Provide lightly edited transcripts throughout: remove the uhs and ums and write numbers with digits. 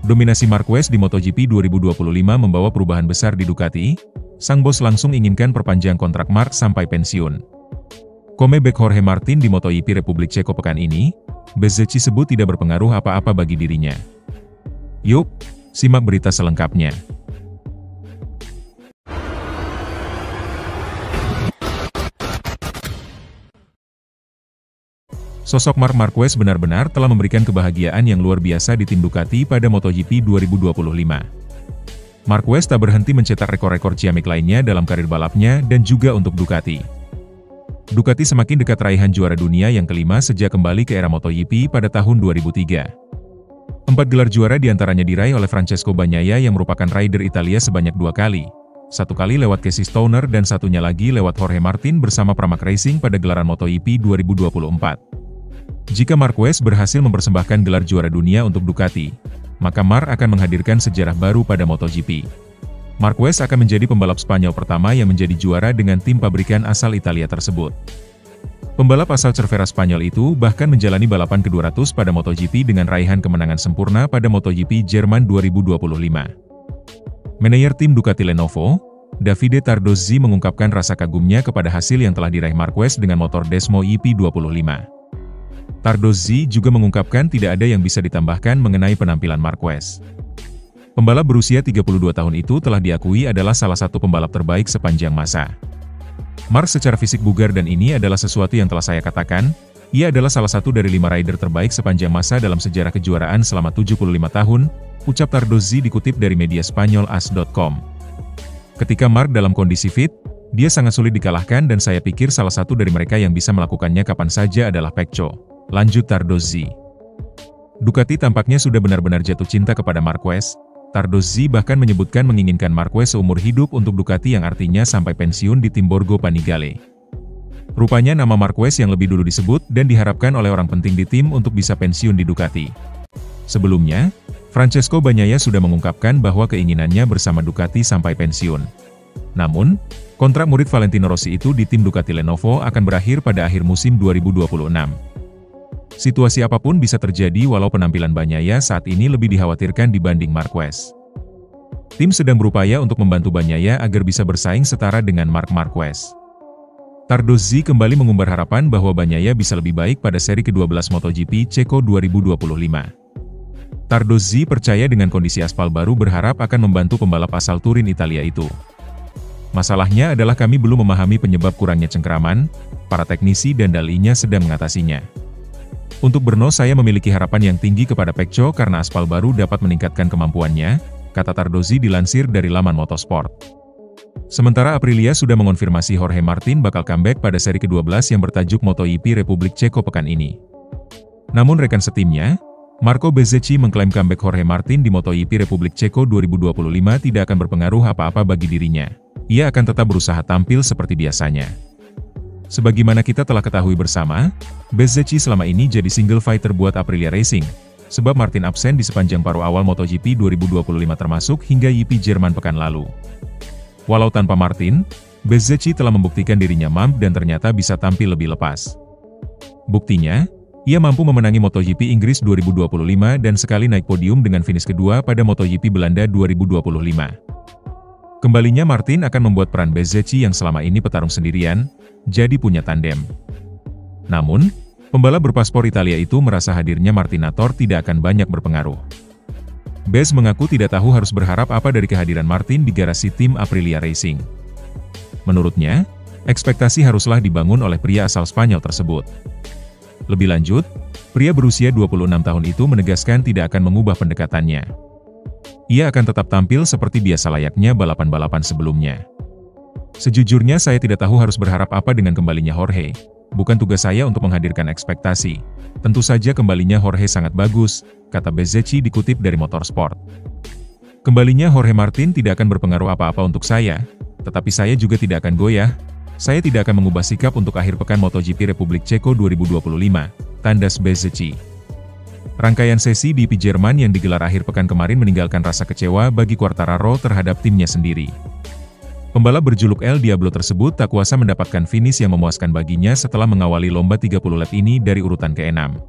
Dominasi Marquez di MotoGP 2025 membawa perubahan besar di Ducati. Sang bos langsung inginkan perpanjang kontrak Marc sampai pensiun. Comeback Jorge Martin di MotoGP Republik Ceko pekan ini, Bezzecchi sebut tidak berpengaruh apa-apa bagi dirinya. Yuk, simak berita selengkapnya. Sosok Marc Marquez benar-benar telah memberikan kebahagiaan yang luar biasa di tim Ducati pada MotoGP 2025. Marquez tak berhenti mencetak rekor-rekor ciamik lainnya dalam karir balapnya dan juga untuk Ducati. Ducati semakin dekat raihan juara dunia yang kelima sejak kembali ke era MotoGP pada tahun 2003. 4 gelar juara diantaranya diraih oleh Francesco Bagnaia yang merupakan rider Italia sebanyak 2 kali. 1 kali lewat Casey Stoner dan satunya lagi lewat Jorge Martin bersama Pramac Racing pada gelaran MotoGP 2024. Jika Marquez berhasil mempersembahkan gelar juara dunia untuk Ducati, maka Marc akan menghadirkan sejarah baru pada MotoGP. Marquez akan menjadi pembalap Spanyol pertama yang menjadi juara dengan tim pabrikan asal Italia tersebut. Pembalap asal Cervera Spanyol itu bahkan menjalani balapan ke-200 pada MotoGP dengan raihan kemenangan sempurna pada MotoGP Jerman 2025. Manajer tim Ducati Lenovo, Davide Tardozzi mengungkapkan rasa kagumnya kepada hasil yang telah diraih Marquez dengan motor Desmo EP25. Tardozzi juga mengungkapkan tidak ada yang bisa ditambahkan mengenai penampilan Marquez. Pembalap berusia 32 tahun itu telah diakui adalah salah satu pembalap terbaik sepanjang masa. Marc secara fisik bugar dan ini adalah sesuatu yang telah saya katakan, ia adalah salah satu dari 5 rider terbaik sepanjang masa dalam sejarah kejuaraan selama 75 tahun, ucap Tardozzi dikutip dari media Spanyol AS.com. Ketika Marc dalam kondisi fit, dia sangat sulit dikalahkan dan saya pikir salah satu dari mereka yang bisa melakukannya kapan saja adalah Pecco, lanjut Tardozzi. Ducati tampaknya sudah benar-benar jatuh cinta kepada Marquez. Tardozzi bahkan menyebutkan menginginkan Marquez seumur hidup untuk Ducati yang artinya sampai pensiun di tim Borgo Panigale. Rupanya nama Marquez yang lebih dulu disebut dan diharapkan oleh orang penting di tim untuk bisa pensiun di Ducati. Sebelumnya, Francesco Bagnaia sudah mengungkapkan bahwa keinginannya bersama Ducati sampai pensiun. Namun, kontrak murid Valentino Rossi itu di tim Ducati Lenovo akan berakhir pada akhir musim 2026. Situasi apapun bisa terjadi walau penampilan Bagnaia saat ini lebih dikhawatirkan dibanding Marquez. Tim sedang berupaya untuk membantu Bagnaia agar bisa bersaing setara dengan Marc Marquez. Tardozzi kembali mengumbar harapan bahwa Bagnaia bisa lebih baik pada seri ke-12 MotoGP Ceko 2025. Tardozzi percaya dengan kondisi aspal baru berharap akan membantu pembalap asal Turin Italia itu. Masalahnya adalah kami belum memahami penyebab kurangnya cengkeraman, para teknisi dan dalinya sedang mengatasinya. Untuk Brno saya memiliki harapan yang tinggi kepada Pecco karena aspal baru dapat meningkatkan kemampuannya, kata Tardozzi dilansir dari laman Motorsport. Sementara Aprilia sudah mengonfirmasi Jorge Martin bakal comeback pada seri ke-12 yang bertajuk MotoGP Republik Ceko pekan ini. Namun rekan setimnya, Marco Bezzecchi mengklaim comeback Jorge Martin di MotoGP Republik Ceko 2025 tidak akan berpengaruh apa-apa bagi dirinya. Ia akan tetap berusaha tampil seperti biasanya. Sebagaimana kita telah ketahui bersama, Bezzecchi selama ini jadi single fighter buat Aprilia Racing, sebab Martin absen di sepanjang paruh awal MotoGP 2025 termasuk hingga GP Jerman pekan lalu. Walau tanpa Martin, Bezzecchi telah membuktikan dirinya mampu dan ternyata bisa tampil lebih lepas. Buktinya, ia mampu memenangi MotoGP Inggris 2025 dan sekali naik podium dengan finish kedua pada MotoGP Belanda 2025. Kembalinya Martin akan membuat peran Bezzecchi yang selama ini petarung sendirian, jadi punya tandem. Namun, pembalap berpaspor Italia itu merasa hadirnya Martinator tidak akan banyak berpengaruh. Bez mengaku tidak tahu harus berharap apa dari kehadiran Martin di garasi tim Aprilia Racing. Menurutnya, ekspektasi haruslah dibangun oleh pria asal Spanyol tersebut. Lebih lanjut, pria berusia 26 tahun itu menegaskan tidak akan mengubah pendekatannya. Ia akan tetap tampil seperti biasa layaknya balapan-balapan sebelumnya. Sejujurnya saya tidak tahu harus berharap apa dengan kembalinya Jorge. Bukan tugas saya untuk menghadirkan ekspektasi. Tentu saja kembalinya Jorge sangat bagus, kata Bezzecchi dikutip dari Motorsport. Kembalinya Jorge Martin tidak akan berpengaruh apa-apa untuk saya, tetapi saya juga tidak akan goyah. Saya tidak akan mengubah sikap untuk akhir pekan MotoGP Republik Ceko 2025, tandas Bezzecchi. Rangkaian sesi di Jerman yang digelar akhir pekan kemarin meninggalkan rasa kecewa bagi Quartararo terhadap timnya sendiri. Pembalap berjuluk El Diablo tersebut tak kuasa mendapatkan finish yang memuaskan baginya setelah mengawali lomba 30 lap ini dari urutan ke-6.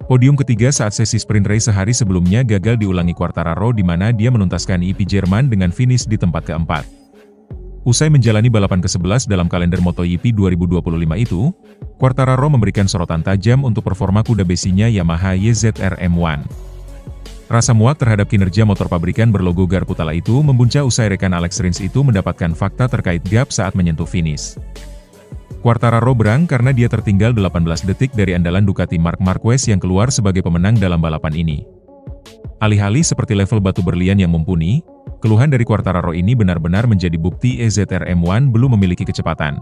Podium ketiga saat sesi sprint race sehari sebelumnya gagal diulangi Quartararo di mana dia menuntaskan IP Jerman dengan finish di tempat keempat. Usai menjalani balapan ke-11 dalam kalender MotoGP 2025 itu, Quartararo memberikan sorotan tajam untuk performa kuda besinya Yamaha YZR M1. Rasa muak terhadap kinerja motor pabrikan berlogo Garputala itu membuncah usai rekan Alex Rins itu mendapatkan fakta terkait gap saat menyentuh finish. Quartararo berang karena dia tertinggal 18 detik dari andalan Ducati Marc Marquez yang keluar sebagai pemenang dalam balapan ini. Alih-alih seperti level batu berlian yang mumpuni, keluhan dari Quartararo ini benar-benar menjadi bukti YZR M1 belum memiliki kecepatan.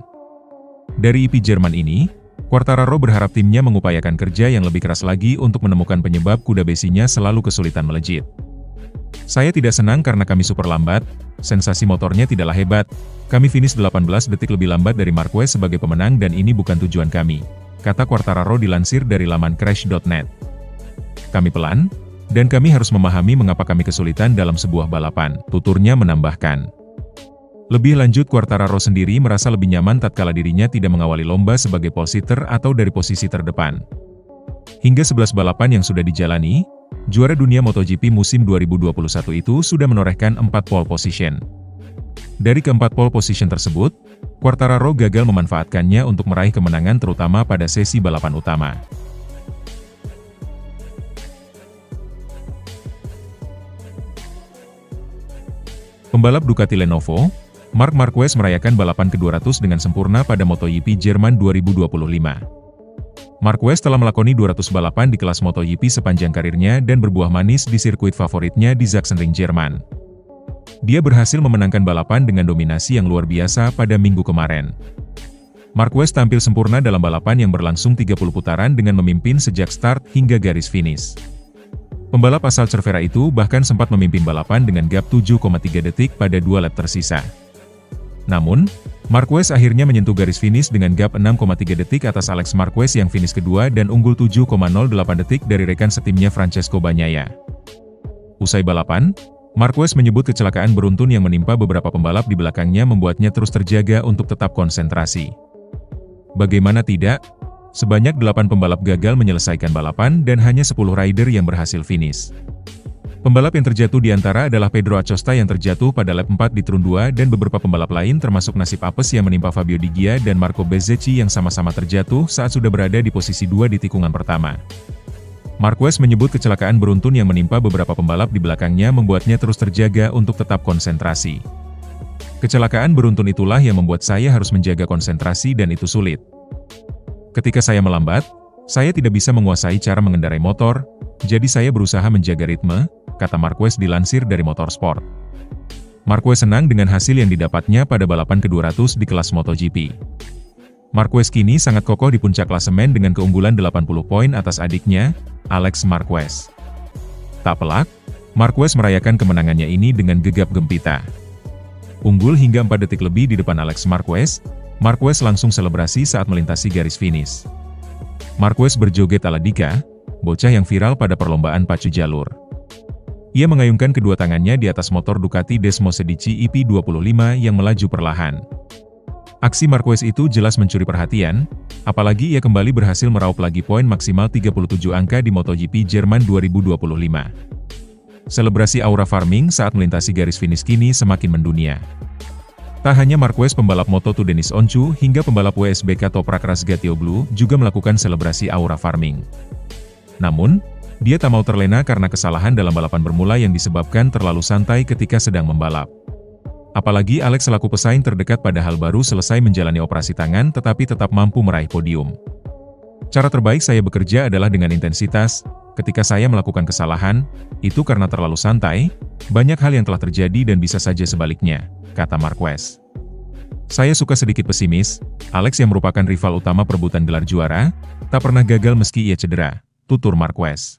Dari IP Jerman ini, Quartararo berharap timnya mengupayakan kerja yang lebih keras lagi untuk menemukan penyebab kuda besinya selalu kesulitan melejit. Saya tidak senang karena kami super lambat, sensasi motornya tidaklah hebat, kami finish 18 detik lebih lambat dari Marquez sebagai pemenang dan ini bukan tujuan kami, kata Quartararo dilansir dari laman Crash.net. Kami pelan, dan kami harus memahami mengapa kami kesulitan dalam sebuah balapan, tuturnya menambahkan. Lebih lanjut Quartararo sendiri merasa lebih nyaman tatkala dirinya tidak mengawali lomba sebagai pole sitter atau dari posisi terdepan. Hingga 11 balapan yang sudah dijalani, juara dunia MotoGP musim 2021 itu sudah menorehkan 4 pole position. Dari keempat pole position tersebut, Quartararo gagal memanfaatkannya untuk meraih kemenangan terutama pada sesi balapan utama. Pembalap Ducati Lenovo, Marc Marquez merayakan balapan ke-200 dengan sempurna pada MotoGP Jerman 2025. Marquez telah melakoni 200 balapan di kelas MotoGP sepanjang karirnya dan berbuah manis di sirkuit favoritnya di Sachsenring, Jerman. Dia berhasil memenangkan balapan dengan dominasi yang luar biasa pada minggu kemarin. Marquez tampil sempurna dalam balapan yang berlangsung 30 putaran dengan memimpin sejak start hingga garis finish. Pembalap asal Cervera itu bahkan sempat memimpin balapan dengan gap 7,3 detik pada 2 lap tersisa. Namun, Marquez akhirnya menyentuh garis finish dengan gap 6,3 detik atas Alex Marquez yang finish kedua dan unggul 7,08 detik dari rekan setimnya Francesco Bagnaia. Usai balapan, Marquez menyebut kecelakaan beruntun yang menimpa beberapa pembalap di belakangnya membuatnya terus terjaga untuk tetap konsentrasi. Bagaimana tidak? Sebanyak 8 pembalap gagal menyelesaikan balapan dan hanya 10 rider yang berhasil finish. Pembalap yang terjatuh di antara adalah Pedro Acosta yang terjatuh pada lap 4 di turun 2 dan beberapa pembalap lain termasuk nasib apes yang menimpa Fabio Di Gia dan Marco Bezzecchi yang sama-sama terjatuh saat sudah berada di posisi 2 di tikungan pertama. Marquez menyebut kecelakaan beruntun yang menimpa beberapa pembalap di belakangnya membuatnya terus terjaga untuk tetap konsentrasi. Kecelakaan beruntun itulah yang membuat saya harus menjaga konsentrasi dan itu sulit. Ketika saya melambat, saya tidak bisa menguasai cara mengendarai motor, jadi saya berusaha menjaga ritme, kata Marquez dilansir dari Motorsport. Marquez senang dengan hasil yang didapatnya pada balapan ke-200 di kelas MotoGP. Marquez kini sangat kokoh di puncak klasemen dengan keunggulan 80 poin atas adiknya, Alex Marquez. Tak pelak, Marquez merayakan kemenangannya ini dengan gegap gempita. Unggul hingga 4 detik lebih di depan Alex Marquez, Marquez langsung selebrasi saat melintasi garis finish. Marquez berjoget ala Dika, bocah yang viral pada perlombaan pacu jalur. Ia mengayunkan kedua tangannya di atas motor Ducati Desmosedici IP25 yang melaju perlahan. Aksi Marquez itu jelas mencuri perhatian, apalagi ia kembali berhasil meraup lagi poin maksimal 37 angka di MotoGP Jerman 2025. Selebrasi aura farming saat melintasi garis finish kini semakin mendunia. Tak hanya Marquez, pembalap Moto2 Denis Oncu hingga pembalap WSBK Toprak Razgatlioglu juga melakukan selebrasi aura farming. Namun, dia tak mau terlena karena kesalahan dalam balapan bermula yang disebabkan terlalu santai ketika sedang membalap. Apalagi Alex selaku pesaing terdekat padahal baru selesai menjalani operasi tangan tetapi tetap mampu meraih podium. Cara terbaik saya bekerja adalah dengan intensitas, ketika saya melakukan kesalahan, itu karena terlalu santai, banyak hal yang telah terjadi dan bisa saja sebaliknya, kata Marquez. Saya suka sedikit pesimis, Alex yang merupakan rival utama perebutan gelar juara, tak pernah gagal meski ia cedera, tutur Marquez.